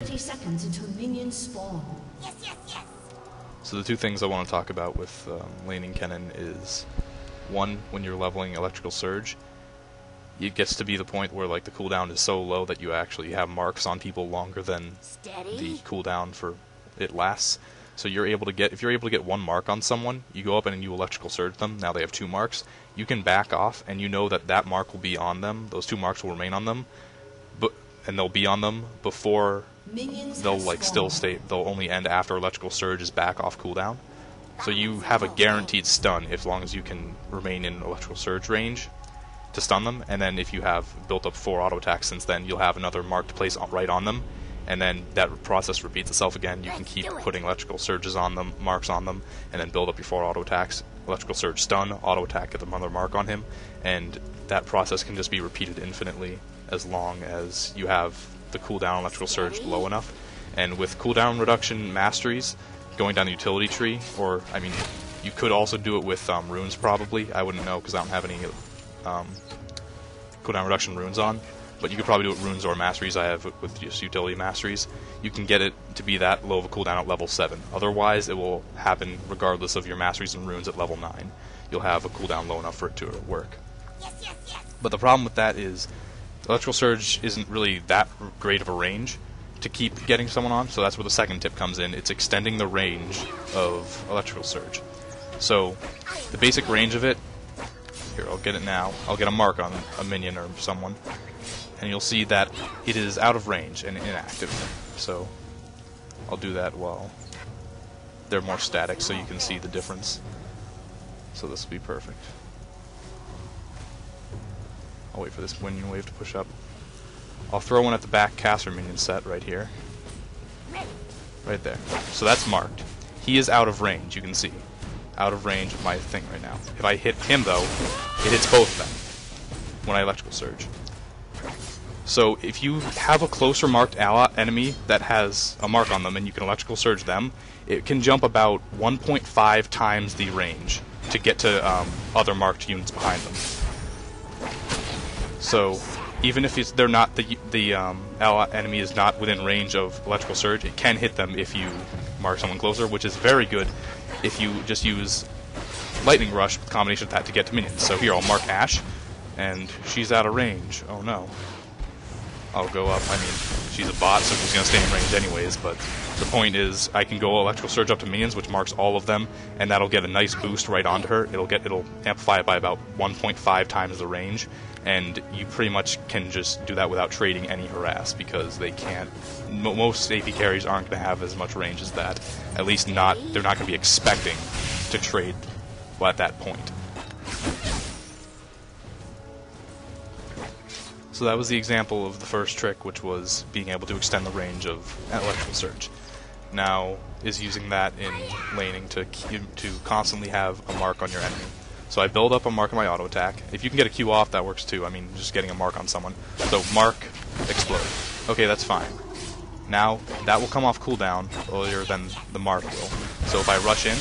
30 seconds until minions spawn. Yes, yes, yes. So the two things I want to talk about with laning Kennen is, one, when you're leveling Electrical Surge, it gets to be the point where like the cooldown is so low that you actually have marks on people longer than the cooldown for it lasts. So you're able to get, if you're able to get one mark on someone, you go up and you Electrical Surge them. Now they have 2 marks. You can back off, and you know that that mark will be on them. Those 2 marks will remain on them, and they'll be on them before they'll like still stay. They'll only end after Electrical Surge is back off cooldown. So you have a guaranteed stun as long as you can remain in Electrical Surge range to stun them. And then if you have built up 4 auto attacks since then, you'll have another mark to place right on them. And then that process repeats itself again. You can keep putting Electrical Surges on them, marks on them, and then build up your 4 auto attacks. Electrical Surge stun, auto attack, get another mark on him, and that process can just be repeated infinitely as long as you have the cooldown Electrical Surge low enough. And with cooldown reduction masteries, going down the utility tree, or, I mean, you could also do it with runes probably. I wouldn't know because I don't have any cooldown reduction runes on. But you could probably do it runes or masteries. I have with just utility masteries. You can get it to be that low of a cooldown at level 7. Otherwise, it will happen regardless of your masteries and runes at level 9. You'll have a cooldown low enough for it to work. Yes, yes, yes. But the problem with that is Electrical Surge isn't really that great of a range to keep getting someone on, so that's where the second tip comes in. It's extending the range of Electrical Surge. So, the basic range of it, here, I'll get it now. I'll get a mark on a minion or someone, and you'll see that it is out of range and inactive. So I'll do that while they're more static so you can see the difference. So this will be perfect. I'll wait for this minion wave to push up. I'll throw one at the back caster minion set right here. Right there. So that's marked. He is out of range, you can see. Out of range of my thing right now. If I hit him though, it hits both of them when I Electrical Surge. So if you have a closer marked enemy that has a mark on them and you can Electrical Surge them, it can jump about 1.5 times the range to get to other marked units behind them. So even if they're not the enemy is not within range of Electrical Surge, it can hit them if you mark someone closer, which is very good if you just use Lightning Rush with combination of that to get to minions. So here I'll mark Ashe, and she's out of range. Oh no. I'll go up. I mean, she's a bot, so she's going to stay in range anyways, but the point is I can go Electrical Surge up to minions, which marks all of them, and that'll get a nice boost right onto her. It'll amplify it by about 1.5 times the range, and you pretty much can just do that without trading any harass, because they can't. Most AP carries aren't going to have as much range as that. At least not. They're not going to be expecting to trade at that point. So that was the example of the first trick, which was being able to extend the range of Electrical Surge. Now is using that in laning to constantly have a mark on your enemy. So I build up a mark on my auto attack. If you can get a Q off, that works too. I mean, just getting a mark on someone. So mark, explode. Okay, that's fine. Now that will come off cooldown earlier than the mark will. So if I rush in,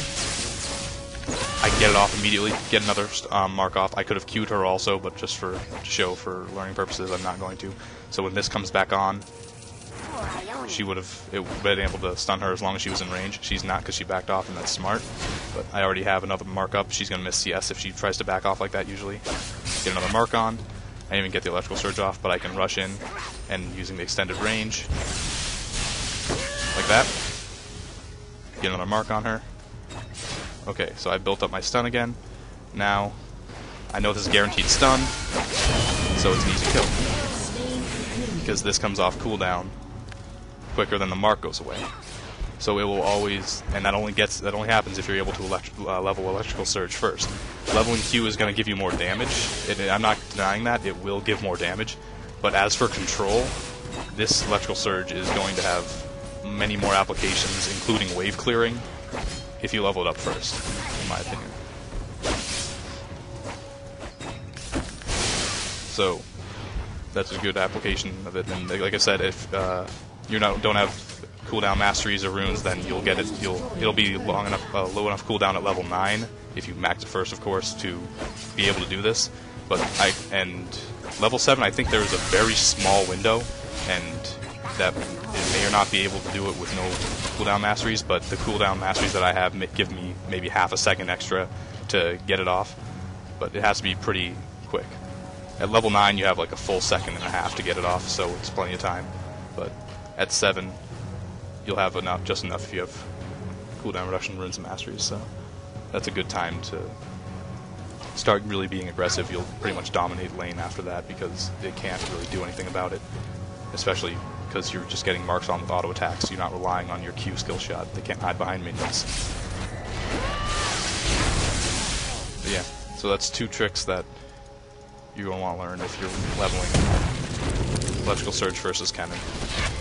I can get it off immediately, get another mark off. I could have queued her also, but just to show for learning purposes, I'm not going to. So when this comes back on, she would have been able to stun her as long as she was in range. She's not because she backed off, and that's smart. But I already have another mark up. She's going to miss CS if she tries to back off like that usually. Get another mark on. I didn't even get the Electrical Surge off, but I can rush in and using the extended range. Like that. Get another mark on her. Okay, so I built up my stun again. Now, I know this is guaranteed stun, so it's an easy kill. Because this comes off cooldown quicker than the mark goes away. So it will always, and that only happens if you're able to level Electrical Surge first. Leveling Q is going to give you more damage. I'm not denying that, it will give more damage. But as for control, this Electrical Surge is going to have many more applications, including wave clearing, if you level it up first, in my opinion. So that's a good application of it. And like I said, if you don't have cooldown masteries or runes, then you'll get it. It'll be low enough cooldown at level 9 if you max it first, of course, to be able to do this. But level 7, I think there is a very small window, and that it may or not be able to do it with no cooldown masteries, but the cooldown masteries that I have give me maybe half a second extra to get it off, but it has to be pretty quick. At level 9 you have like a full second and a half to get it off, so it's plenty of time, but at 7 you'll have just enough if you have cooldown reduction runes and masteries, so that's a good time to start really being aggressive. You'll pretty much dominate lane after that because they can't really do anything about it, especially because you're just getting marks on with auto attacks. You're not relying on your Q skill shot. They can't hide behind minions. But yeah, so that's 2 tricks that you're going to want to learn if you're leveling Electrical Surge versus Kennen.